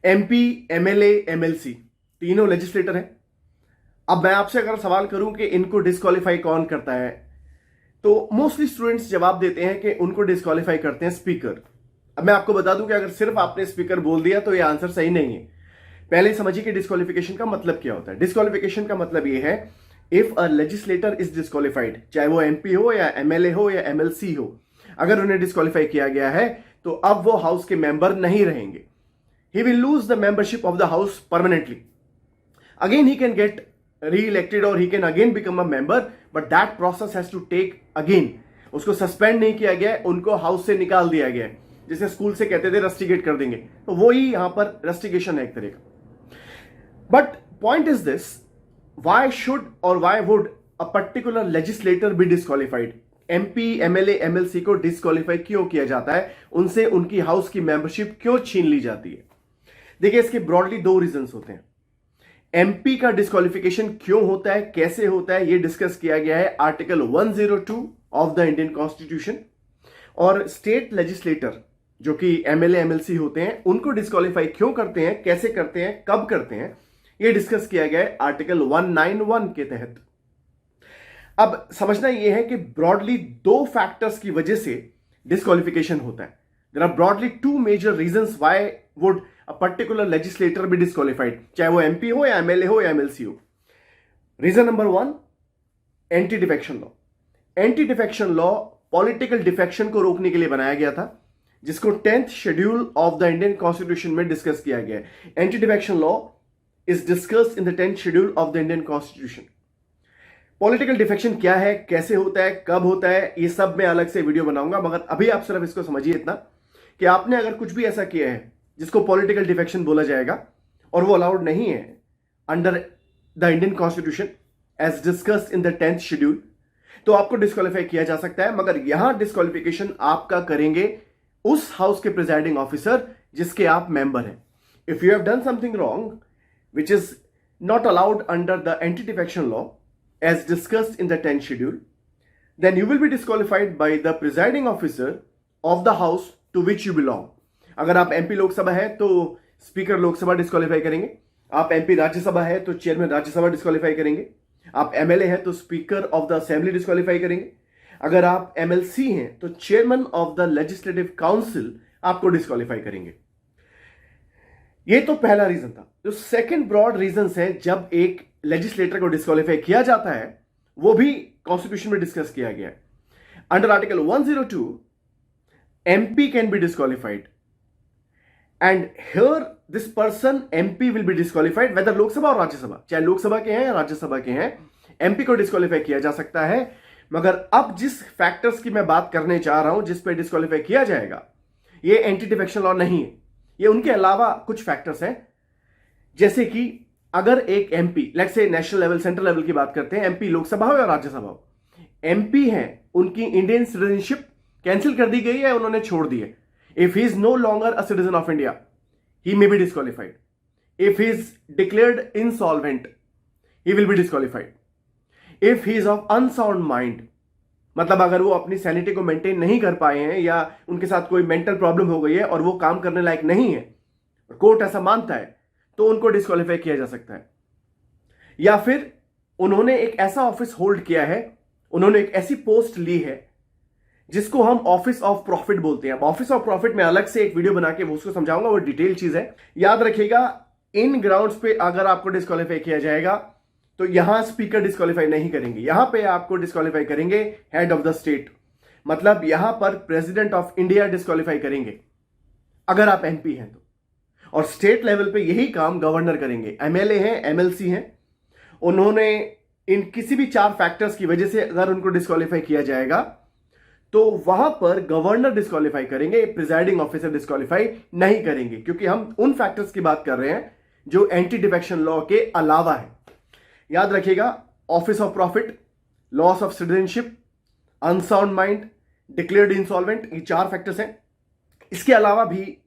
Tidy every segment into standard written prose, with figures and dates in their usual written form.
MP, MLA, MLC तीनों legislator हैं। अब मैं आपसे अगर सवाल करूं कि इनको डिस्क्वालीफाई कौन करता है, तो मोस्टली स्टूडेंट्स जवाब देते हैं कि उनको डिस्क्वालीफाई करते हैं स्पीकर। अब मैं आपको बता दूं कि अगर सिर्फ आपने स्पीकर बोल दिया तो यह आंसर सही नहीं है। पहले समझिए कि डिस्क्वालिफिकेशन का मतलब क्या होता है। डिस्क्वालिफिकेशन का मतलब यह है, if a legislator is disqualified, चाहे वो एमपी हो या एमएलए हो या एमएलसी हो, अगर उन्हें डिस्क्वालीफाई किया गया है तो अब वो हाउस के मेंबर नहीं रहेंगे। He will lose the membership of the house permanently. Again he can get re-elected और he can again become a member, but that process has to take again। उसको सस्पेंड नहीं किया गया, उनको हाउस से निकाल दिया गया, जिसे स्कूल से कहते थे रस्टिगेट कर देंगे, तो वो ही यहां पर रस्टिगेशन है एक तरह का। But point is this, why should or why would a particular legislator be disqualified? MP, MLA, MLC को डिस्क्वालीफाई क्यों किया जाता है? उनसे उनकी हाउस की मेंबरशिप क्यों छीन ली जाती है? देखिए, इसके ब्रॉडली दो रीजन होते हैं। एमपी का डिस्क्वालिफिकेशन क्यों होता है, कैसे होता है, यह डिस्कस किया गया है article 102 of the Indian constitution. और स्टेट लेजिस्लेटर जो कि एमएलए, एमएलसी होते हैं, उनको डिस्क्वालीफाई क्यों करते हैं, कैसे करते हैं, कब करते हैं, यह डिस्कस किया गया है आर्टिकल 191 के तहत। अब समझना यह है कि ब्रॉडली दो फैक्टर्स की वजह से डिस्क्वालिफिकेशन होता है। There are broadly two major reasons why would a particular legislator be disqualified, चाहे वो एमपी हो या एमएलए हो या एमएलसी हो। Reason number 1, anti defection law. Anti defection law political defection को रोकने के लिए बनाया गया था, जिसको 10th schedule of the Indian constitution में डिस्कस किया गया है। Anti defection law is discussed in the 10th schedule of the Indian constitution. Political defection क्या है, कैसे होता है, कब होता है, ये सब मैं अलग से वीडियो बनाऊंगा, मगर अभी आप सिर्फ इसको समझिए इतना कि आपने अगर कुछ भी ऐसा किया है जिसको पॉलिटिकल डिफेक्शन बोला जाएगा और वो अलाउड नहीं है under the Indian constitution as discussed in the 10th schedule, तो आपको डिस्क्वालीफाई किया जा सकता है। मगर यहां डिस्क्वालिफिकेशन आपका करेंगे उस हाउस के प्रिजाइडिंग ऑफिसर जिसके आप मेंबर हैं। If you have done something wrong which is not allowed under the anti defection law as discussed in the 10th schedule, then you will be disqualified by the presiding officer of the house to which you belong। अगर आप MP Lok Sabha है तो speaker Lok Sabha disqualify करेंगे, आप MP Rajya Sabha है तो chairman Rajya Sabha disqualify करेंगे, आप एमएलए है तो speaker of the assembly disqualify करेंगे, अगर आप एमएलसी हैं तो chairman of the legislative council आपको डिस्क्वालीफाई करेंगे। ये तो पहला रीजन था। जो सेकंड ब्रॉड रीजन है, जब एक लेजिस्लेटर को डिस्क्वालीफाई किया जाता है, वो भी कॉन्स्टिट्यूशन में डिस्कस किया गया है। Under article 102 MP can be disqualified and here this person MP will be disqualified whether Lok Sabha और राज्यसभा, चाहे लोकसभा के हैं या राज्यसभा के हैं, एमपी को डिस्क्वालीफाई किया जा सकता है। मगर अब जिस फैक्टर्स की मैं बात करने चाह रहा हूं जिस पर डिस्क्वालीफाई किया जाएगा, ये एंटी डिफेक्शन लॉ नहीं है, ये उनके अलावा कुछ फैक्टर्स हैं। जैसे कि अगर एक MP, let's say national level, central level की बात करते हैं, एमपी लोकसभा हो या राज्यसभा हो, एमपी हैं, उनकी इंडियन सिटीजनशिप कैंसिल कर दी गई है, उन्होंने छोड़ दी है। If he is no longer a citizen of India, he may be disqualified. If he is declared insolvent, he will be disqualified. If he is of unsound mind, मतलब अगर वो अपनी सैनिटी को मेंटेन नहीं कर पाए हैं या उनके साथ कोई मेंटल प्रॉब्लम हो गई है और वो काम करने लायक नहीं है, कोर्ट ऐसा मानता है, तो उनको डिस्क्वालीफाई किया जा सकता है। या फिर उन्होंने एक ऐसा ऑफिस होल्ड किया है, उन्होंने एक ऐसी पोस्ट ली है जिसको हम ऑफिस ऑफ प्रॉफिट बोलते हैं। ऑफिस ऑफ प्रॉफिट में अलग से एक वीडियो बना के वो उसको समझाऊंगा, वो डिटेल चीज है। याद रखिएगा, इन ग्राउंड्स पे अगर आपको डिस्क्वालीफाई किया जाएगा तो यहां स्पीकर डिस्क्वालीफाई नहीं करेंगे, यहां पे आपको डिस्क्वालीफाई करेंगे हेड ऑफ द स्टेट, मतलब यहां पर प्रेसिडेंट ऑफ इंडिया डिस्क्वालीफाई करेंगे अगर आप एमपी हैं तो। और स्टेट लेवल पे यही काम गवर्नर करेंगे। एमएलए हैं, एमएलसी हैं, उन्होंने इन किसी भी 4 फैक्टर्स की वजह से अगर उनको डिस्क्वालीफाई किया जाएगा तो वहां पर गवर्नर डिस्क्वालीफाई करेंगे, प्रिजाइडिंग ऑफिसर डिस्क्वालीफाई नहीं करेंगे, क्योंकि हम उन फैक्टर्स की बात कर रहे हैं जो एंटी डिफेक्शन लॉ के अलावा है। याद रखिएगा, office of profit, loss of citizenship, unsound mind, declared insolvent, ये 4 फैक्टर्स हैं। इसके अलावा भी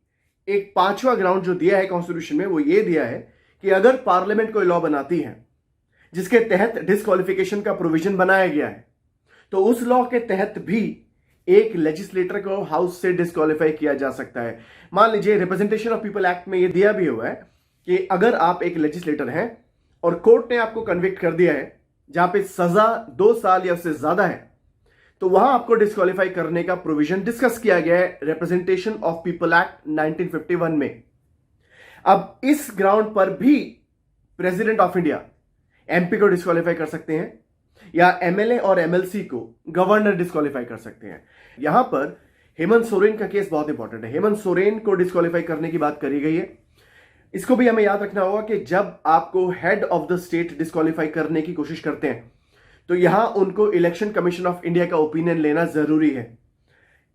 एक 5वां ग्राउंड जो दिया है कॉन्स्टिट्यूशन में, वो ये दिया है कि अगर पार्लियामेंट कोई लॉ बनाती है जिसके तहत डिस्क्वालिफिकेशन का प्रोविजन बनाया गया है, तो उस लॉ के तहत भी एक लेजिस्लेटर को हाउस से डिस्क्वालीफाई किया जा सकता है। मान लीजिए रिप्रेजेंटेशन ऑफ पीपल एक्ट में यह दिया भी हुआ है कि अगर आप एक लेजिस्लेटर हैं और कोर्ट ने आपको कन्विक्ट कर दिया है जहां पे सजा 2 साल या उससे ज्यादा है, तो वहां आपको डिस्क्वालीफाई करने का प्रोविजन डिस्कस किया गया है रिप्रेजेंटेशन ऑफ पीपल एक्ट 1951 में। अब इस ग्राउंड पर भी प्रेसिडेंट ऑफ इंडिया एमपी को डिस्क्वालीफाई कर सकते हैं या एमएलए और एमएलसी को गवर्नर डिस्क्वालीफाई कर सकते हैं। यहां पर हेमंत सोरेन का केस बहुत इंपॉर्टेंट है। हेमंत सोरेन को डिस्क्वालीफाई करने की बात करी गई है। इसको भी हमें याद रखना होगा कि जब आपको head of the state disqualify करने की कोशिश करते हैं तो यहां उनको इलेक्शन कमीशन ऑफ इंडिया का ओपिनियन लेना जरूरी है।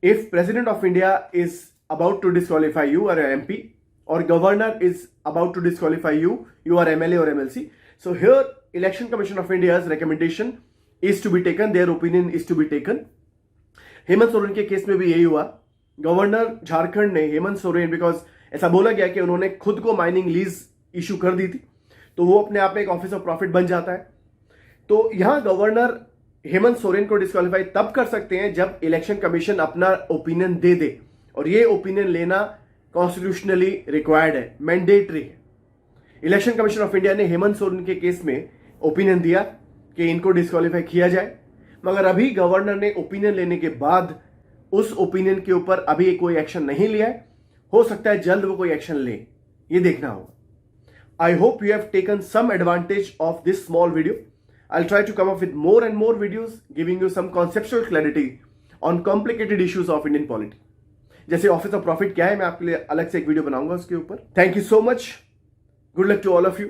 If president of India is about to disqualify you or MP or governor is about to disqualify you or MLA or MLC, so here election commission of india's recommendation is to be taken, their opinion is to be taken। Hemant Soren के case में भी यही हुआ। Governor Jharkhand ने Hemant Soren, because ऐसा बोला गया कि उन्होंने खुद को माइनिंग लीज इशू कर दी थी, तो वो अपने आप में एक ऑफिस ऑफ प्रॉफिट बन जाता है। तो यहां गवर्नर हेमंत सोरेन को डिस्क्वालीफाई तब कर सकते हैं जब इलेक्शन कमीशन अपना ओपिनियन दे दे, और ये ओपिनियन लेना कॉन्स्टिट्यूशनली रिक्वायर्ड है, मैंडेटरी है। इलेक्शन कमीशन ऑफ इंडिया ने हेमंत सोरेन के केस में ओपिनियन दिया कि इनको डिस्क्वालीफाई किया जाए, मगर अभी गवर्नर ने ओपिनियन लेने के बाद उस ओपिनियन के ऊपर अभी कोई एक्शन नहीं लिया है। हो सकता है जल्द वो कोई एक्शन ले, ये देखना होगा। I hope you have taken some advantage of this small video. I try to come up with more and more videos giving you some conceptual clarity on complicated issues of Indian polity. जैसे office of profit क्या है, मैं आपके लिए अलग से एक video बनाऊंगा उसके ऊपर। Thank you so much. Good luck to all of you.